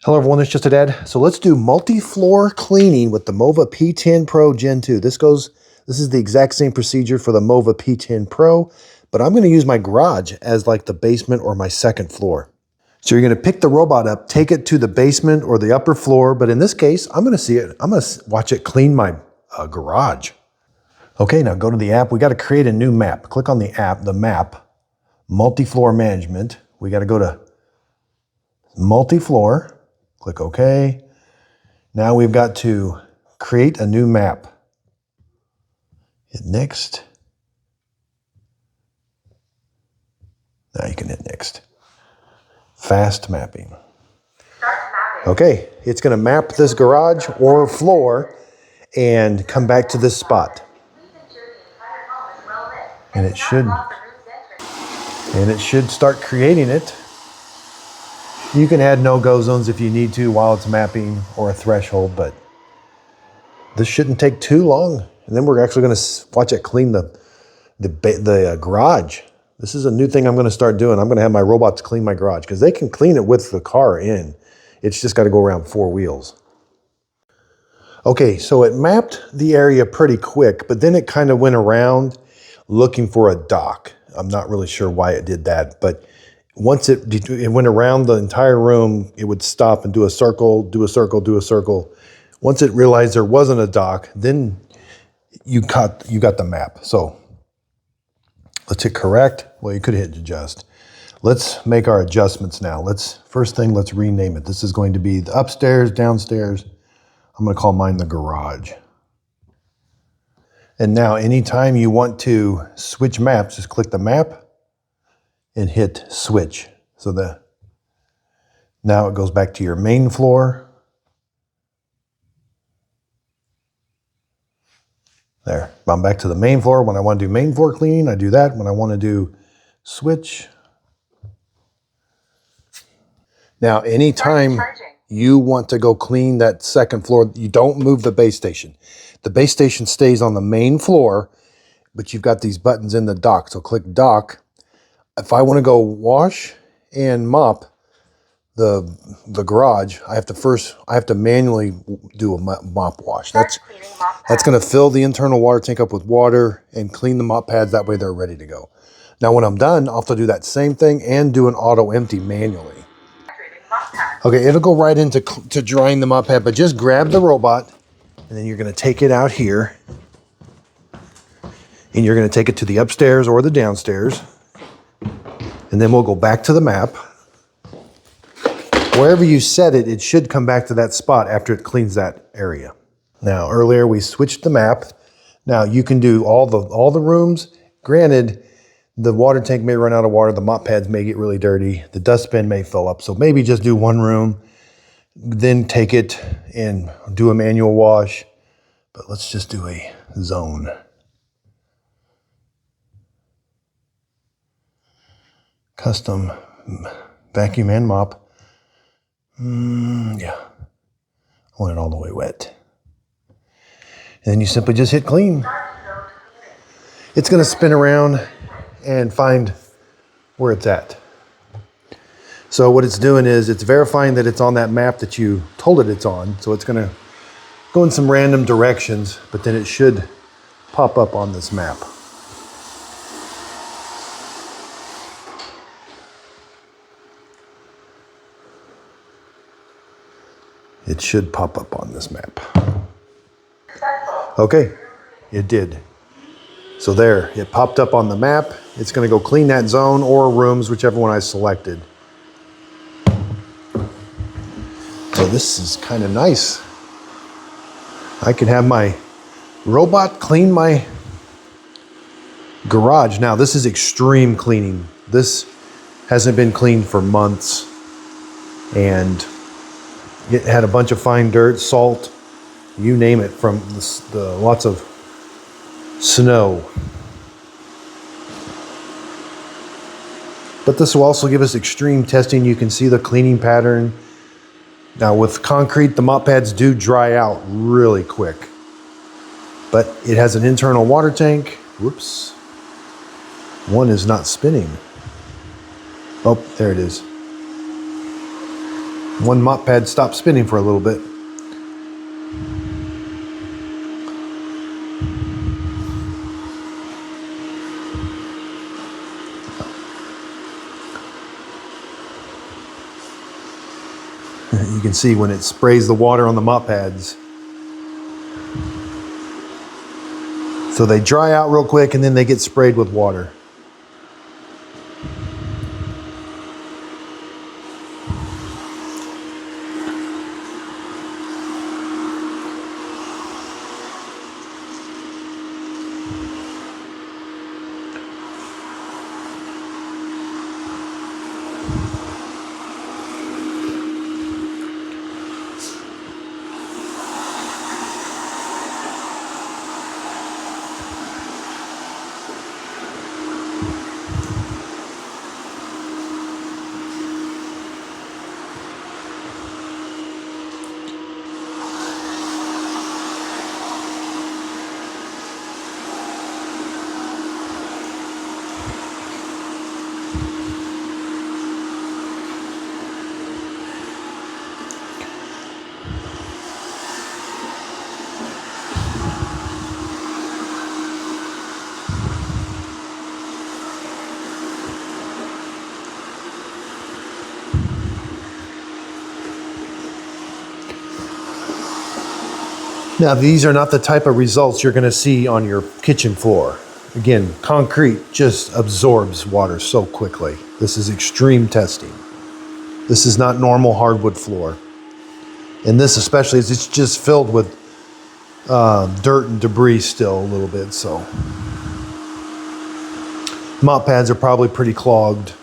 Hello everyone, it's just a dad. So let's do multi-floor cleaning with the Mova P10 Pro Gen 2. This is the exact same procedure for the Mova P10 Pro, but I'm going to use my garage as like the basement or my second floor. So you're going to pick the robot up, take it to the basement or the upper floor, but in this case, I'm going to watch it clean my garage. Okay, now go to the app. We got to create a new map. Click on the app, the map, multi-floor management. We got to go to multi-floor. Click OK. Now we've got to create a new map. Hit next. Now you can hit next. Fast mapping. Start mapping. Okay, it's going to map this garage or floor and come back to this spot. And it should start creating it. You can add no-go zones if you need to while it's mapping or a threshold, but this shouldn't take too long. And then we're actually going to watch it clean the garage. This is a new thing I'm going to start doing. I'm going to have my robots clean my garage because they can clean it with the car in. It's just got to go around 4 wheels. Okay, so it mapped the area pretty quick, but then it kind of went around looking for a dock. I'm not really sure why it did that, but once it went around the entire room, it would stop and do a circle, do a circle, do a circle. Once it realized there wasn't a dock, then you got the map. So let's hit correct. Well, you could hit adjust. Let's make our adjustments now. First thing, let's rename it. This is going to be the upstairs, downstairs. I'm going to call mine the garage. And now anytime you want to switch maps, just click the map and hit switch. So now it goes back to your main floor. There, I'm back to the main floor. When I want to do main floor cleaning, I do that. When I want to do switch. Now, anytime you want to go clean that second floor, you don't move the base station. The base station stays on the main floor, but you've got these buttons in the dock. So click dock. If I want to go wash and mop the garage, I have to manually do a mop wash. That's going to fill the internal water tank up with water and clean the mop pads. That way they're ready to go. Now when I'm done, I'll have to do that same thing and do an auto empty manually. Okay, it'll go right into drying the mop pad, but just grab the robot and then you're going to take it out here and you're going to take it to the upstairs or the downstairs. And then we'll go back to the map. Wherever you set it, it should come back to that spot after it cleans that area. Now, earlier we switched the map. Now you can do all the rooms. Granted, the water tank may run out of water. The mop pads may get really dirty. The dustbin may fill up. So maybe just do one room, then take it and do a manual wash. But let's just do a zone. Custom vacuum and mop. Yeah, I want it all the way wet. And then you simply just hit clean. It's going to spin around and find where it's at. So what it's doing is it's verifying that it's on that map that you told it it's on. So it's going to go in some random directions, but then it should pop up on this map. It should pop up on this map. Okay, it did. So there, it popped up on the map. It's going to go clean that zone or rooms, whichever one I selected. So this is kind of nice. I can have my robot clean my garage. Now, this is extreme cleaning. This hasn't been cleaned for months. And it had a bunch of fine dirt, salt, you name it, from the lots of snow. But this will also give us extreme testing. You can see the cleaning pattern. Now with concrete, the mop pads do dry out really quick. But it has an internal water tank. Whoops. One is not spinning. Oh, there it is. One mop pad stopped spinning for a little bit. You can see when it sprays the water on the mop pads. So they dry out real quick and then they get sprayed with water. Now, these are not the type of results you're going to see on your kitchen floor. Again, concrete just absorbs water so quickly. This is extreme testing. This is not normal hardwood floor. And this especially, it's just filled with dirt and debris still a little bit, so. Mop pads are probably pretty clogged.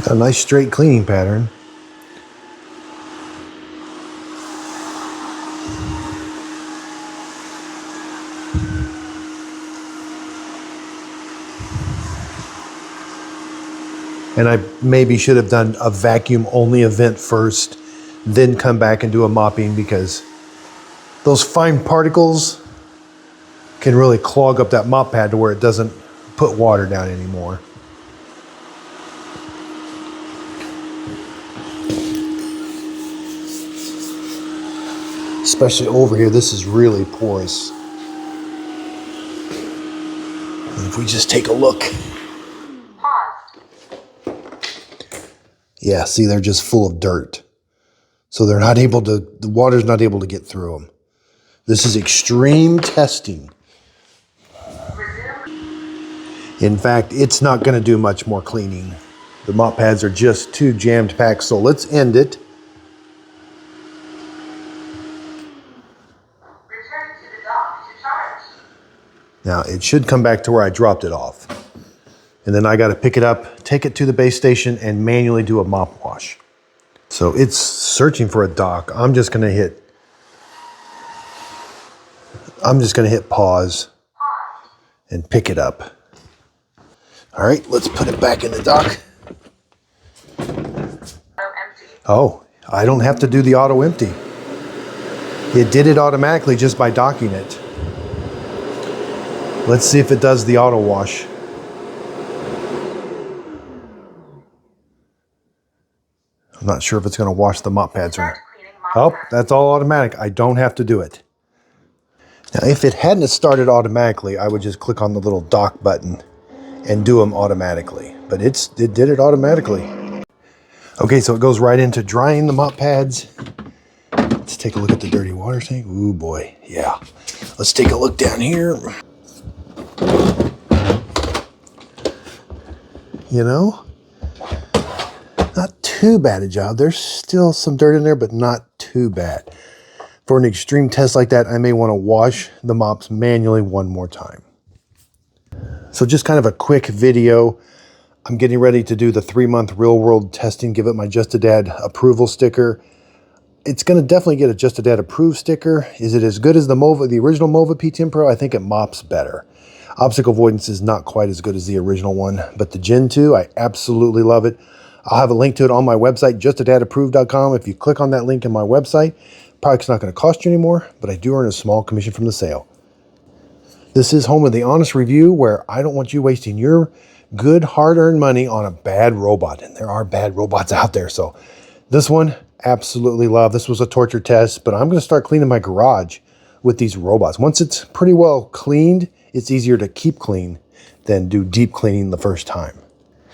Got a nice straight cleaning pattern. And I maybe should have done a vacuum only event first, then come back and do a mopping, because those fine particles can really clog up that mop pad to where it doesn't put water down anymore. Especially over here, this is really porous. And if we just take a look. Yeah, see, they're just full of dirt. So they're not able to, the water's not able to get through them. This is extreme testing. In fact, it's not going to do much more cleaning. The mop pads are just too jammed packed, so let's end it. Return to the dock to charge. Now, it should come back to where I dropped it off. And then I got to pick it up, take it to the base station, and manually do a mop wash. So it's searching for a dock. I'm just going to hit pause and pick it up. All right, let's put it back in the dock. Oh, I don't have to do the auto empty. It did it automatically just by docking it. Let's see if it does the auto wash. I'm not sure if it's going to wash the mop pads or not. Oh, that's all automatic. I don't have to do it. Now, if it hadn't started automatically, I would just click on the little dock button and do them automatically. But it did it automatically. Okay, so it goes right into drying the mop pads. Let's take a look at the dirty water tank. Ooh, boy, yeah. Let's take a look down here. You know, not too bad a job. There's still some dirt in there, but not too bad. For an extreme test like that, I may want to wash the mops manually one more time. So just kind of a quick video. I'm getting ready to do the 3-month real world testing, give it my Just a Dad approval sticker. It's going to definitely get a Just a Dad approved sticker. Is it as good as the Mova, the original Mova P10 Pro? I think it mops better. Obstacle avoidance is not quite as good as the original one, but the Gen 2, I absolutely love it. I'll have a link to it on my website, justadadapproved.com. If you click on that link in my website, product's not going to cost you anymore, but I do earn a small commission from the sale. This is home of the honest review, where I don't want you wasting your good hard-earned money on a bad robot. And there are bad robots out there. So this one, absolutely love. This was a torture test, but I'm going to start cleaning my garage with these robots. Once it's pretty well cleaned, it's easier to keep clean than do deep cleaning the first time.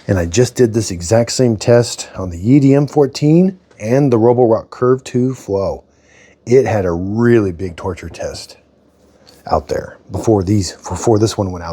And I just did this exact same test on the EDM 14 and the Roborock Curve 2 Flow. It had a really big torture test out there before this one went out.